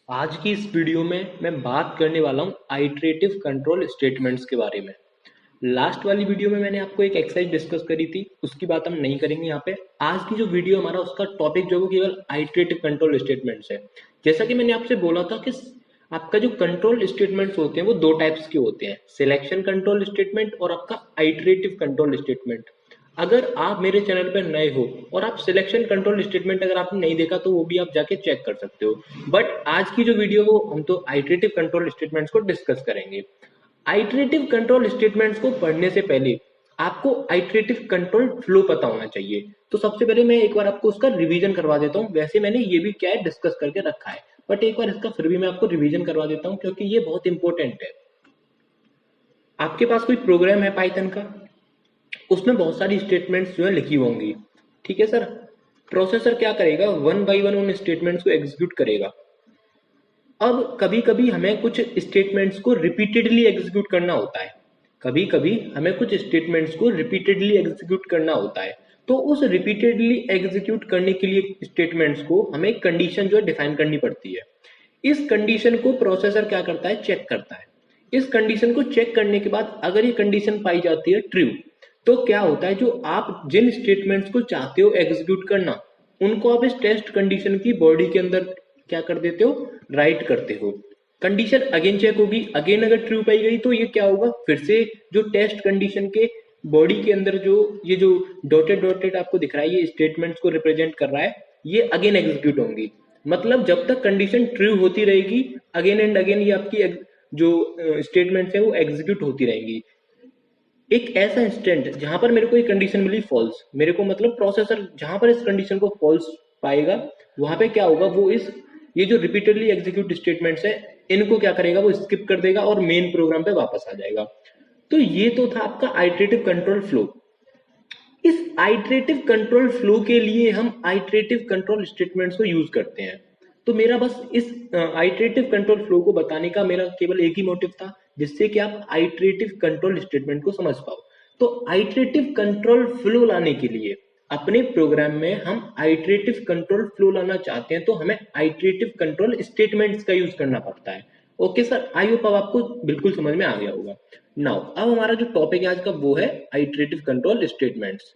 आज की इस वीडियो में मैं बात करने वाला हूँ आइटरेटिव कंट्रोल स्टेटमेंट्स के बारे में। लास्ट वाली वीडियो में मैंने आपको एक एक्सरसाइज डिस्कस करी थी, उसकी बात हम नहीं करेंगे यहाँ पे। आज की जो वीडियो हमारा उसका टॉपिक जो है वो केवल आइटरेटिव कंट्रोल स्टेटमेंट्स है। जैसा कि मैंने आपसे बोला था कि आपका जो कंट्रोल स्टेटमेंट्स होते हैं वो दो टाइप्स के होते हैं, सिलेक्शन कंट्रोल स्टेटमेंट और आपका आइटरेटिव कंट्रोल स्टेटमेंट। अगर आप मेरे चैनल पर नए हो और आप सिलेक्शन कंट्रोल स्टेटमेंट अगर आपने नहीं देखा तो वो भी आप जाके चेक कर सकते हो। बट आज की जो वीडियो वो हम तो आइटरेटिव कंट्रोल स्टेटमेंट्स को डिस्कस करेंगे। आइटरेटिव कंट्रोल स्टेटमेंट्स को पढ़ने से पहले आपको आइटरेटिव कंट्रोल फ्लो पता होना चाहिए। तो सबसे पहले मैं एक बार आपको उसका रिवीजन करवा देता हूँ। वैसे मैंने ये भी क्या है डिस्कस करके रखा है, बट एक बार इसका फिर भी मैं आपको रिवीजन करवा देता हूँ क्योंकि ये बहुत इंपॉर्टेंट है। आपके पास कोई प्रोग्राम है पाइथन का, उसमें बहुत सारी स्टेटमेंट्स जो है लिखी होंगी। ठीक है सर। प्रोसेसर क्या करेगा, वन बाय वन उन स्टेटमेंट्स को एग्जीक्यूट करेगा। अब कभी कभी हमें कुछ स्टेटमेंट्स को रिपीटेडली एग्जीक्यूट करना होता है। कभी कभी हमें कुछ स्टेटमेंट्स को रिपीटेडली एग्जीक्यूट करना होता है। तो उस रिपीटेडली एग्जीक्यूट करने के लिए स्टेटमेंट्स को हमें कंडीशन जो है डिफाइन करनी पड़ती है। इस कंडीशन को प्रोसेसर क्या करता है, चेक करता है। इस कंडीशन को चेक करने के बाद अगर ये कंडीशन पाई जाती है ट्रू, तो क्या होता है, जो आप जिन स्टेटमेंट्स को चाहते हो एग्जीक्यूट करना, उनको आप इस टेस्ट कंडीशन की बॉडी के अंदर क्या कर देते हो, राइट करते हो। कंडीशन अगेन चेक होगी, अगेन अगर ट्रू पाई गई तो ये क्या होगा, फिर से जो टेस्ट कंडीशन के बॉडी के अंदर जो ये जो डॉटेड डॉटेड आपको दिख रहा है ये स्टेटमेंट्स को रिप्रेजेंट कर रहा है, ये अगेन एग्जीक्यूट होंगी। मतलब जब तक कंडीशन ट्रू होती रहेगी अगेन एंड अगेन ये आपकी जो स्टेटमेंट्स है वो एग्जीक्यूट होती रहेंगी। एक ऐसा इंस्टेंट जहां पर मेरे को एक कंडीशन मिली फॉल्स, मेरे को मतलब प्रोसेसर जहां पर इस कंडीशन को फॉल्स पाएगा वहां पे क्या होगा, वो इस ये जो रिपीटेडली एग्जीक्यूट स्टेटमेंट्स है इनको क्या करेगा, वो स्किप कर देगा और मेन प्रोग्राम पे वापस आ जाएगा। तो ये तो था आपका आइटरेटिव कंट्रोल फ्लो। इस आइटरेटिव कंट्रोल फ्लो के लिए हम आइटरेटिव कंट्रोल स्टेटमेंट्स को यूज करते हैं। तो मेरा बस इस आइटरेटिव कंट्रोल फ्लो को बताने का मेरा केवल एक ही मोटिव था, जिससे कि आप आइटरेटिव कंट्रोल स्टेटमेंट को समझ पाओ। तो आइटरेटिव कंट्रोल फ्लो लाने के लिए अपने प्रोग्राम में हम आइटरेटिव कंट्रोल फ्लो लाना चाहते हैं तो हमें आइटरेटिव कंट्रोल स्टेटमेंट्स का यूज करना पड़ता है। ओके सर, आई होप अब आपको बिल्कुल समझ में आ गया होगा। नाउ अब हमारा जो टॉपिक है आज का वो है आइटरेटिव कंट्रोल स्टेटमेंट्स।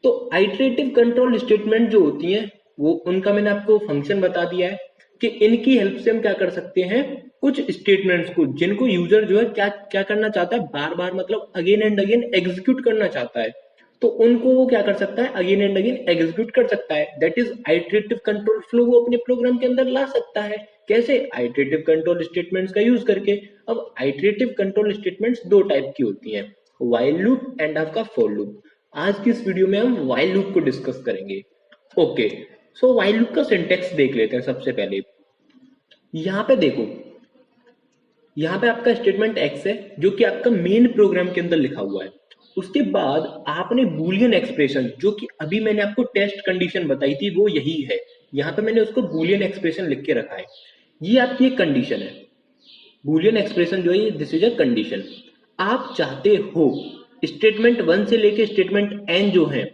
तो आइटरेटिव कंट्रोल स्टेटमेंट जो होती हैं वो उनका मैंने आपको फंक्शन बता दिया है कि इनकी हेल्प से हम क्या कर सकते हैं, कुछ स्टेटमेंट्स को जिनको यूजर जो है क्या क्या करना चाहता है, बार बार मतलब अगेन एंड अगेन एग्जीक्यूट करना चाहता है, तो उनको वो क्या कर सकता है, अगेन एंड अगेन एग्जीक्यूट कर सकता है। That is iterative control flow वो अपने प्रोग्राम के अंदर ला सकता है। कैसे, आइटरेटिव कंट्रोल स्टेटमेंट्स का यूज करके। अब आइटरेटिव कंट्रोल स्टेटमेंट्स दो टाइप की होती हैं, व्हाइल लूप एंड आपका फॉर लूप। आज की इस वीडियो में हम व्हाइल लूप को डिस्कस करेंगे। ओके, सो व्हाइल लूप का सिंटेक्स देख लेते हैं सबसे पहले। यहाँ पे देखो, यहाँ पे आपका स्टेटमेंट एक्स है जो कि आपका मेन प्रोग्राम के अंदर लिखा हुआ है। उसके बाद आपने बूलियन एक्सप्रेशन, जो कि अभी मैंने आपको टेस्ट कंडीशन बताई थी वो यही है, यहाँ पे मैंने उसको बूलियन एक्सप्रेशन लिख के रखा है। ये आपकी एक कंडीशन है, बूलियन एक्सप्रेशन जो है दिस इज अ कंडीशन। आप चाहते हो स्टेटमेंट वन से लेके स्टेटमेंट एन जो है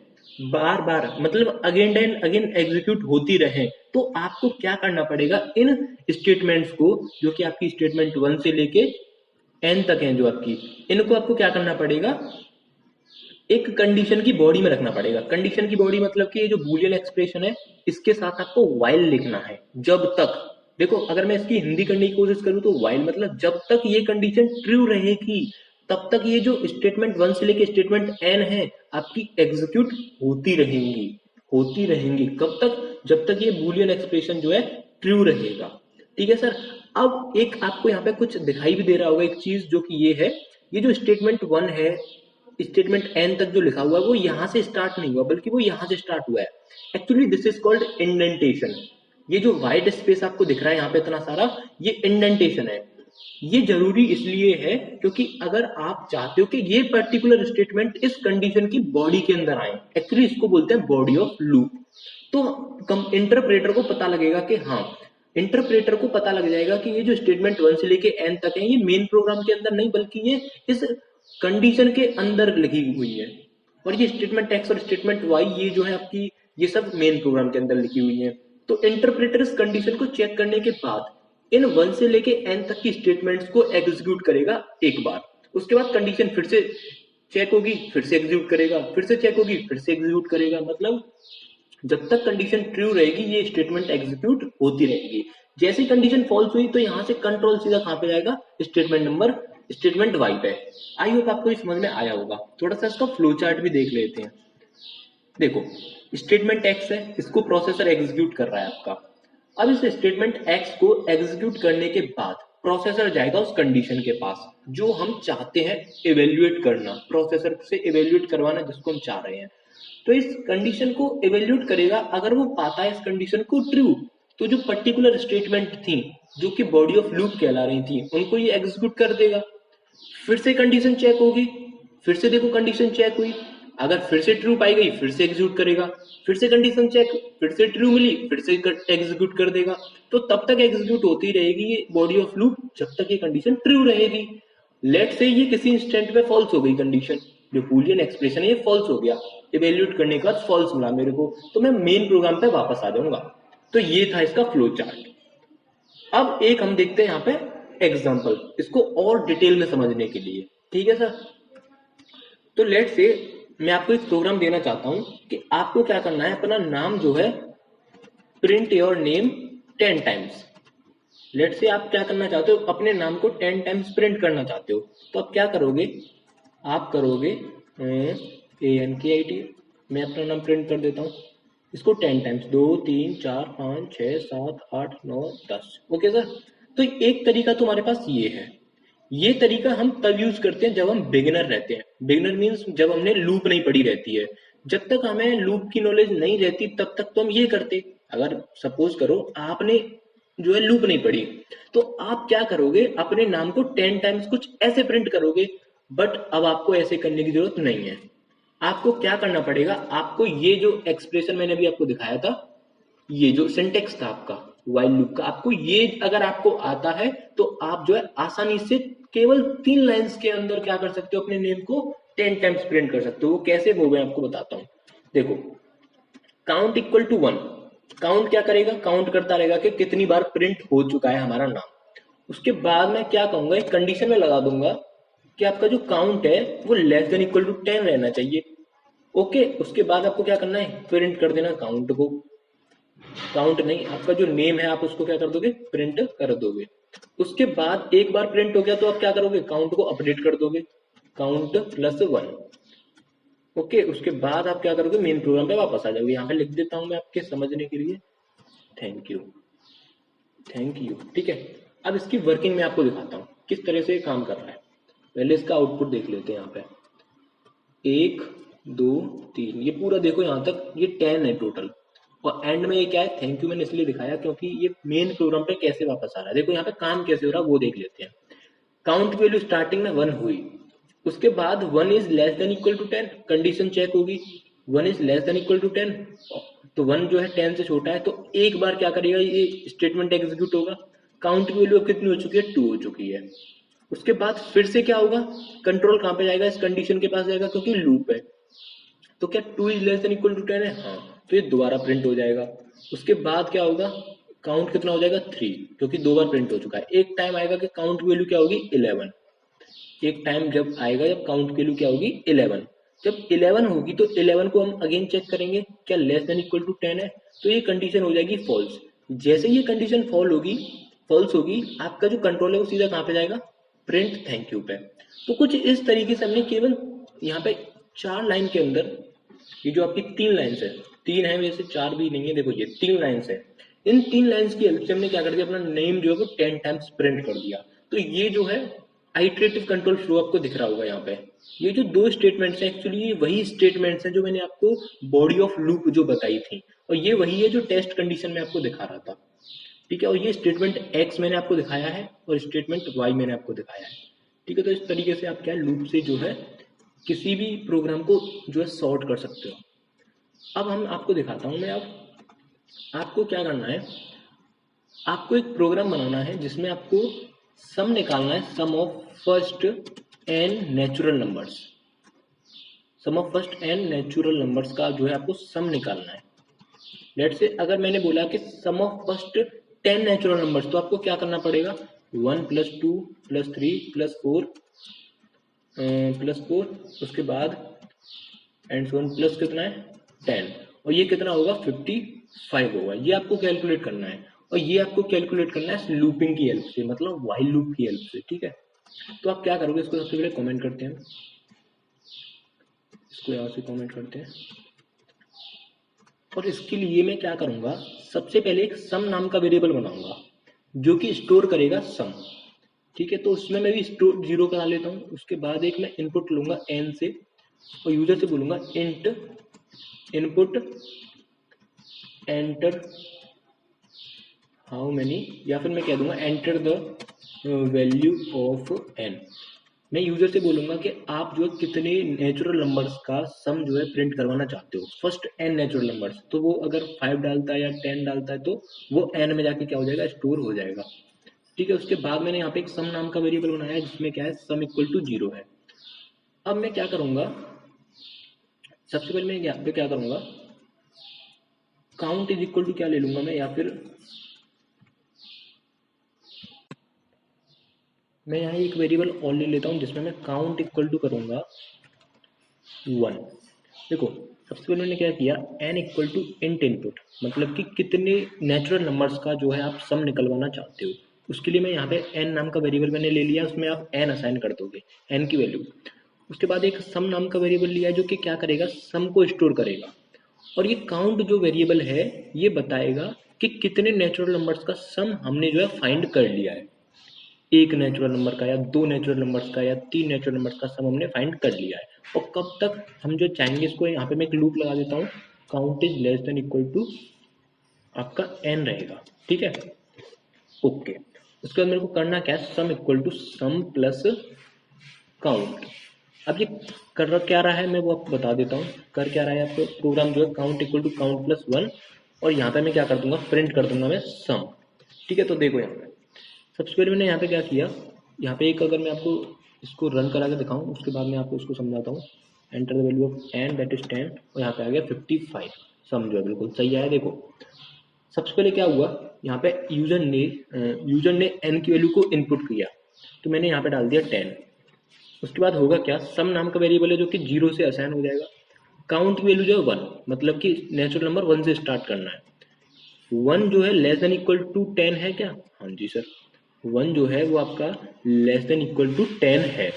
बार बार मतलब अगेन एंड अगेन एग्जीक्यूट होती रहे, तो आपको क्या करना पड़ेगा, इन स्टेटमेंट्स को जो कि आपकी स्टेटमेंट वन से लेके एन तक है जो आपकी, इनको आपको क्या करना पड़ेगा, एक कंडीशन की बॉडी में रखना पड़ेगा। कंडीशन की बॉडी मतलब कि ये जो बूलियन एक्सप्रेशन है इसके साथ आपको व्हाइल लिखना है। जब तक, देखो अगर मैं इसकी हिंदी करने की कोशिश करूं तो व्हाइल मतलब जब तक ये कंडीशन ट्रू रहेगी तब तक ये जो स्टेटमेंट वन से लेके स्टेटमेंट एन है आपकी एग्जीक्यूट होती रहेंगी। होती रहेंगी कब तक, जब तक ये बूलियन एक्सप्रेशन जो है ट्रू रहेगा। ठीक है सर। अब एक आपको यहाँ पे कुछ दिखाई भी दे रहा होगा एक चीज, जो कि ये है, ये जो स्टेटमेंट वन है स्टेटमेंट एन तक जो लिखा हुआ है वो यहां से स्टार्ट नहीं हुआ बल्कि वो यहां से स्टार्ट हुआ है। Actually this is called indentation. ये जो व्हाइट स्पेस आपको दिख रहा है यहाँ पे इतना सारा, ये इंडेंटेशन है। ये जरूरी इसलिए है क्योंकि अगर आप चाहते हो कि ये पर्टिकुलर स्टेटमेंट इस कंडीशन की बॉडी के अंदर आए, एक्चुअली इसको बोलते हैं बॉडी ऑफ लूप, तो इंटरप्रेटर को पता लगेगा कि हाँ, इंटरप्रेटर को पता लग जाएगा कि ये जो स्टेटमेंट वन से लेके एन तक है ये मेन प्रोग्राम के अंदर नहीं बल्कि ये इस कंडीशन के अंदर लिखी हुई है, और ये स्टेटमेंट एक्स और स्टेटमेंट वाई ये जो है आपकी, ये सब मेन प्रोग्राम के अंदर लिखी हुई है। तो इंटरप्रेटर इस कंडीशन को चेक करने के बाद इन 1 से लेके n तक की स्टेटमेंट्स को एग्जीक्यूट करेगा एक बार, उसके बाद कंडीशन फिर से चेक होगी, फिर से एग्जीक्यूट करेगा, फिर से चेक होगी, फिर से एग्जीक्यूट करेगा। मतलब जब तक कंडीशन ट्रू रहेगी ये स्टेटमेंट एग्जीक्यूट होती रहेगी। जैसी कंडीशन फॉल्स हुई तो यहाँ से कंट्रोल सीधा कहाँ पे जाएगा, स्टेटमेंट वाई पे। आई होप आपको ये समझ में आया होगा। थोड़ा सा इसका फ्लो चार्ट भी देख लेते हैं। देखो स्टेटमेंट एक्स है, इसको प्रोसेसर एग्जीक्यूट कर रहा है आपका। अब इस स्टेटमेंट एक्स को एग्जीक्यूट करने के बाद प्रोसेसर जाएगा उस कंडीशन के पास जो हम चाहते हैं इवेल्युएट करना, प्रोसेसर से इवेल्युएट करवाना जिसको हम चाह रहे हैं। तो इस कंडीशन को इवेल्युएट करेगा। अगर वो पाता है इस कंडीशन को ट्रू, तो जो पर्टिकुलर स्टेटमेंट थी जो कि बॉडी ऑफ लूप कहला रही थी उनको ये एग्जीक्यूट कर देगा। फिर से कंडीशन चेक होगी, फिर से देखो कंडीशन चेक हुई, अगर फिर से ट्रू पाई गई फिर से एग्जीक्यूट करेगा, फिर से कंडीशन चेक, फिर से ट्रू मिली फिर से एग्जीक्यूट कर देगा। तो तब तक एग्जीक्यूट होती रहेगी ये बॉडी ऑफ लूप जब तक ये कंडीशन ट्रू रहेगी। लेट से ये किसी इंस्टेंट पे फॉल्स हो गई कंडीशन, जो बूलियन एक्सप्रेशन है ये फॉल्स हो गया, इवेल्युएट करने के बाद फॉल्स मिला मेरे को, तो मैं मेन प्रोग्राम पे वापस आ जाऊंगा। तो ये था इसका फ्लो चार्ट। अब एक हम देखते हैं यहाँ पे एग्जाम्पल, इसको और डिटेल में समझने के लिए। ठीक है सर, तो लेट से मैं आपको एक प्रोग्राम देना चाहता हूं कि आपको क्या करना है, अपना नाम जो है प्रिंट योर नेम 10 टाइम्स। लेट से आप क्या करना चाहते हो, अपने नाम को 10 टाइम्स प्रिंट करना चाहते हो। तो आप क्या करोगे, आप करोगे ANKIT, मैं अपना नाम प्रिंट कर देता हूँ इसको 10 टाइम्स, 2 3 4 5 6 7 8 9 10। ओके सर, तो एक तरीका तुम्हारे पास ये है। ये तरीका हम तब यूज करते हैं जब हम बिगिनर रहते हैं। बिगिनर मीन्स जब हमने लूप नहीं पढ़ी रहती है। जब तक हमें लूप की नॉलेज नहीं रहती तब तक तो हम ये करते। अगर सपोज करो आपने जो है लूप नहीं पढ़ी, तो आप क्या करोगे, अपने नाम को 10 टाइम्स कुछ ऐसे प्रिंट करोगे। बट अब आपको ऐसे करने की जरूरत नहीं है। आपको क्या करना पड़ेगा, आपको ये जो एक्सप्रेशन मैंने अभी आपको दिखाया था, ये जो सिंटेक्स था आपका व्हाइल लूप का, आपको ये अगर आपको आता है तो आप जो है आसानी से केवल 3 लाइंस के अंदर क्या कर सकते हो, अपने नेम को 10 टाइम्स प्रिंट कर सकते हो। वो कैसे, वो मैं आपको बताता हूँ। देखो काउंट इक्वल टू 1, काउंट क्या करेगा, काउंट करता रहेगा कि कितनी बार प्रिंट हो चुका है हमारा नाम। उसके बाद मैं क्या कहूंगा, एक कंडीशन में लगा दूंगा कि आपका जो काउंट है वो लेस देन इक्वल टू 10 रहना चाहिए। ओके, उसके बाद आपको क्या करना है, प्रिंट कर देना काउंट को। काउंट नहीं, आपका जो नेम है आप उसको क्या कर दोगे, प्रिंट कर दोगे। उसके बाद एक बार प्रिंट हो गया तो आप क्या करोगे, काउंट को अपडेट कर दोगे, काउंट +1। ओके, उसके बाद आप क्या करोगे, मेन प्रोग्राम पे वापस आ जाओगे। यहाँ पे लिख देता हूं मैं आपके समझने के लिए, थैंक यू, थैंक यू। ठीक है, अब इसकी वर्किंग में आपको दिखाता हूँ किस तरह से काम कर रहा है। पहले इसका आउटपुट देख लेते हैं। यहाँ पे 1 2 3, ये पूरा देखो यहाँ तक ये 10 है टोटल। और एंड में ये क्या है, थैंक यू मैंने इसलिए दिखाया क्योंकि ये मेन प्रोग्राम पे कैसे वापस आ रहा है। देखो यहाँ पे काम कैसे हो रहा है वो देख लेते हैं। काउंट वैल्यू स्टार्टिंग में 1 हुई, उसके बाद 1 is less than equal to 10, condition check होगी, 1 is less than equal to 10, तो 1 जो है 10 से छोटा है, तो एक बार क्या करेगा, ये स्टेटमेंट एग्जीक्यूट होगा। काउंट की वैल्यू अब कितनी हो चुकी है, 2 हो चुकी है। उसके बाद फिर से क्या होगा, कंट्रोल कहाँ पे जाएगा, इस कंडीशन के पास जाएगा क्योंकि लूप है। तो क्या 2 is less than equal to 10 है, हाँ, तो ये दोबारा प्रिंट हो जाएगा। उसके बाद क्या होगा, काउंट कितना हो जाएगा, 3, क्योंकि 2 बार प्रिंट हो चुका है। एक टाइम आएगा कि काउंट की वैल्यू क्या होगी, 11। एक टाइम जब आएगा जब काउंट की वैल्यू क्या होगी, 11। जब 11 होगी तो 11 को हम अगेन चेक करेंगे क्या लेस देन इक्वल टू 10 है, तो ये कंडीशन हो जाएगी फॉल्स। जैसे ये कंडीशन फॉल्स होगी, आपका जो कंट्रोल है वो सीधा कहाँ पे जाएगा, प्रिंट थैंक यू पे। तो कुछ इस तरीके से हमने केवल यहाँ पे 4 लाइन के अंदर, ये जो आपकी 3 लाइन्स है, 3 है वैसे 4 भी नहीं है, देखो ये 3 लाइन्स है, इन 3 लाइन्स की हेल्प से हमने क्या कर दिया, अपना नेम जो है वो 10 टाइम्स प्रिंट कर दिया। तो ये जो है आइटरेटिव कंट्रोल फ्लो आपको दिख रहा होगा यहाँ पे। ये जो 2 स्टेटमेंट्स हैं एक्चुअली ये वही स्टेटमेंट्स हैं जो मैंने आपको बॉडी ऑफ लूप जो बताई थी, और ये वही है जो टेस्ट कंडीशन में आपको दिखा रहा था। ठीक है, और ये स्टेटमेंट एक्स मैंने आपको दिखाया है और स्टेटमेंट वाई मैंने आपको दिखाया है। ठीक है, तो इस तरीके से आप क्या लूप से जो है किसी भी प्रोग्राम को जो है सॉर्ट कर सकते हो। अब हम आपको दिखाता हूं मैं। अब आपको क्या करना है, आपको एक प्रोग्राम बनाना है जिसमें आपको सम निकालना है, sum of first n natural numbers. Sum of first n natural numbers का जो है आपको सम निकालना है। लेट से अगर मैंने बोला कि सम ऑफ फर्स्ट 10 नेचुरल नंबर्स, तो आपको क्या करना पड़ेगा 1 + 2 + 3 + 4 उसके बाद एंड सो ऑन प्लस कितना है 10, और ये कितना होगा 55 होगा। ये आपको कैलकुलेट करना है, और ये आपको कैलकुलेट करना है लूपिंग की हेल्प से, मतलब व्हाइल लूप की हेल्प से, ठीक है। तो आप क्या करोगे, इसको सबसे पहले कमेंट करते हैं, इसको यहाँ से कमेंट करते हैं। और इसके लिए मैं क्या करूंगा, सबसे पहले एक सम नाम का वेरिएबल बनाऊंगा जो कि स्टोर करेगा सम, ठीक है। तो उसमें मैं भी स्टोर 0 करा लेता हूँ। उसके बाद एक मैं इनपुट लूंगा n से, और यूजर से बोलूंगा int input enter how many, या फिर मैं कह दूंगा enter the value of n। मैं यूजर से बोलूंगा कि आप जो है कितने नेचुरल नंबर्स का सम जो है प्रिंट करवाना चाहते हो, फर्स्ट n नेचुरल नंबर्स। तो वो अगर 5 डालता है या 10 डालता है तो वो n में जाके क्या हो जाएगा, स्टोर हो जाएगा, ठीक है। उसके बाद मैंने यहाँ पे एक सम नाम का वेरिएबल बनाया है जिसमें क्या है सम इक्वल टू 0 है। अब मैं क्या करूंगा, सबसे पहले मैं यहाँ पे क्या करूंगा, काउंट इज इक्वल टू क्या ले लूंगा मैं, या फिर मैं यहाँ एक वेरिएबल और ले लेता हूँ जिसमें मैं काउंट इक्वल टू करूंगा 1। देखो सबसे पहले मैंने क्या किया, n equal to int input, मतलब कि कितने नेचुरल नंबर्स का जो है आप सम निकलवाना चाहते हो। उसके लिए मैं यहाँ पे n नाम का वेरिएबल मैंने ले लिया, उसमें आप n असाइन कर दोगे, n की वैल्यू। उसके बाद एक सम नाम का वेरिएबल लिया है जो कि क्या करेगा, सम को स्टोर करेगा। और ये काउंट जो वेरिएबल है ये बताएगा कि कितने नेचुरल नंबर्स का सम हमने जो है फाइंड कर लिया है, एक नेचुरल नंबर का या दो नेचुरल नंबर्स का या तीन नेचुरल नंबर्स का सम हमने फाइंड कर लिया है। और कब तक हम जो चाहेंगे, इसको यहाँ पे मैं एक लूप लगा देता हूँ, count is less than equal to आपका n रहेगा, ठीक है, ओके। उसके बाद मेरे को करना क्या है, sum equal to sum plus count. अब ये कर रहा क्या रहा है, मैं वो आपको बता देता हूँ कर क्या रहा है। आपको प्रोग्राम जो है count equal to count plus 1, और यहाँ पे मैं क्या कर दूंगा, प्रिंट कर दूंगा मैं सम, ठीक है। तो देखो यहाँ पे सबसे पहले मैंने यहाँ पे क्या किया, यहाँ पे एक अगर मैं आपको इसको रन करा के दिखाऊँ, उसके बाद मैं आपको इसको समझाता हूँ। Enter the value of n that is 10, और यहाँ पे आ गया 55, सम जो है बिल्कुल सही आया। देखो सबसे पहले क्या हुआ, यहाँ पे यूजर ने n की वैल्यू को इनपुट किया, तो मैंने यहाँ पे डाल दिया 10। उसके बाद होगा क्या, सम नाम का वेरिएबल है जो कि 0 से असाइन हो जाएगा। काउंट की वैल्यू जो है 1, मतलब कि नेचुरल नंबर 1 से स्टार्ट करना है। 1 जो है लेस देन इक्वल टू 10 है क्या, हाँ जी सर, 1 जो है वो आपका लेस देन इक्वल टू 10 है।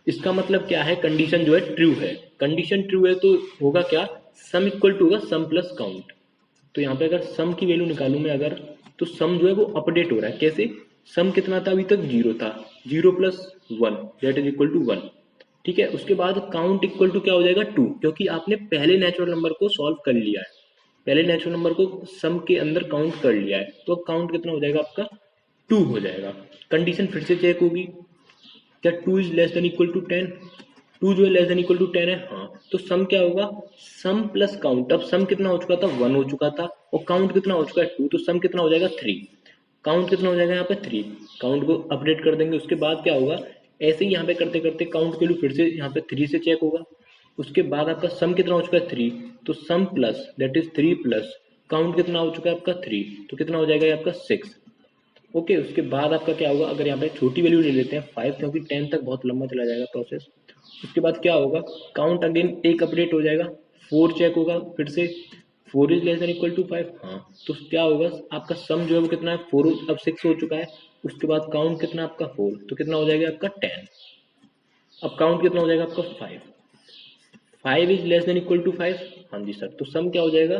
इसका मतलब क्या है, कंडीशन जो है ट्रू है। कंडीशन ट्रू है तो होगा क्या, सम इक्वल टू होगा सम प्लस काउंट। तो यहाँ पे अगर सम की वैल्यू निकालूं मैं अगर, तो सम जो है वो अपडेट हो रहा है। कैसे, सम कितना था, अभी तक 0 था, 0 + 1 दैट इज इक्वल टू 1, ठीक है। उसके बाद काउंट इक्वल टू क्या हो जाएगा 2, क्योंकि आपने पहले नेचुरल नंबर को सॉल्व कर लिया है, पहले नेचुरल नंबर को सम के अंदर काउंट कर लिया है। तो काउंट कितना हो जाएगा आपका 2 हो जाएगा। कंडीशन फिर से चेक होगी, क्या 2 is less than equal to 10, 2 जो है लेस देन इक्वल टू 10 है, हाँ। तो सम क्या होगा, सम प्लस काउंट। अब सम कितना हो चुका था, 1 हो चुका था, और काउंट कितना हो चुका है 2, तो सम कितना हो जाएगा 3, काउंट कितना हो जाएगा यहाँ पे 3। काउंट को अपडेट कर देंगे। उसके बाद क्या होगा, ऐसे ही यहाँ पे करते करते काउंट की वैल्यू फिर से यहाँ पे 3 से चेक होगा। उसके बाद आपका सम कितना हो चुका है 3, तो sum plus that is 3 plus count कितना हो चुका है आपका 3, तो कितना हो जाएगा ये आपका 6, ओके। उसके बाद आपका क्या होगा, अगर यहाँ पे छोटी वैल्यू ले लेते हैं 5, क्योंकि 10 तक बहुत लंबा चला जाएगा प्रोसेस। उसके बाद क्या होगा, काउंट अगेन एक अपडेट हो जाएगा, 4 चेक होगा फिर से, 4 is less than equal to 5, हाँ। तो क्या होगा, आपका सम जो है वो कितना है 4, अब 6 हो चुका है। उसके बाद काउंट कितना आपका 4, तो कितना हो जाएगा आपका 10। अब काउंट कितना हो जाएगा आपका 5, 5 is less than equal to 5, हाँ जी सर। तो सम क्या हो जाएगा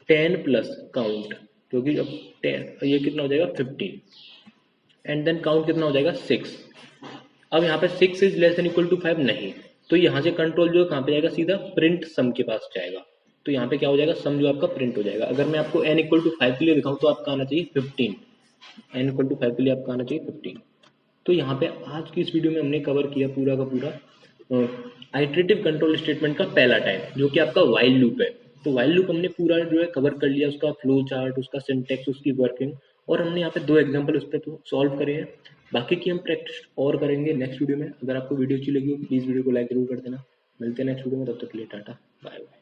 10 प्लस काउंट, क्योंकि अब 10 ये कितना हो जाएगा 15, एंड देन काउंट कितना हो जाएगा 6। अब यहाँ पे 6 is less than equal to 5 नहीं, तो यहाँ से कंट्रोल जो है कहाँ पे जाएगा, सीधा प्रिंट सम के पास जाएगा। तो यहाँ पे क्या हो जाएगा, सम जो आपका प्रिंट हो जाएगा। अगर मैं आपको n इक्वल टू 5 के लिए दिखाऊँ तो आपका आना चाहिए 15, n इक्वल टू 5 के लिए आपका आना चाहिए 15। तो यहाँ पे आज की इस वीडियो में हमने कवर किया पूरा का पूरा आइटरेटिव कंट्रोल स्टेटमेंट का पहला टाइप, जो कि आपका व्हाइल लूप है। तो व्हाइल लूप हमने पूरा जो है कवर कर लिया, उसका फ्लो चार्ट, उसका सिंटेक्स, उसकी वर्किंग, और हमने यहाँ पे 2 एग्जांपल उस पर तो सॉल्व करे हैं। बाकी की हम प्रैक्टिस और करेंगे नेक्स्ट वीडियो में। अगर आपको वीडियो अच्छी लगी हो प्लीज़ वीडियो को लाइक जरूर कर देना। मिलते हैं नेक्स्ट वीडियो में, तब तक के लिए टाटा बाय बाय।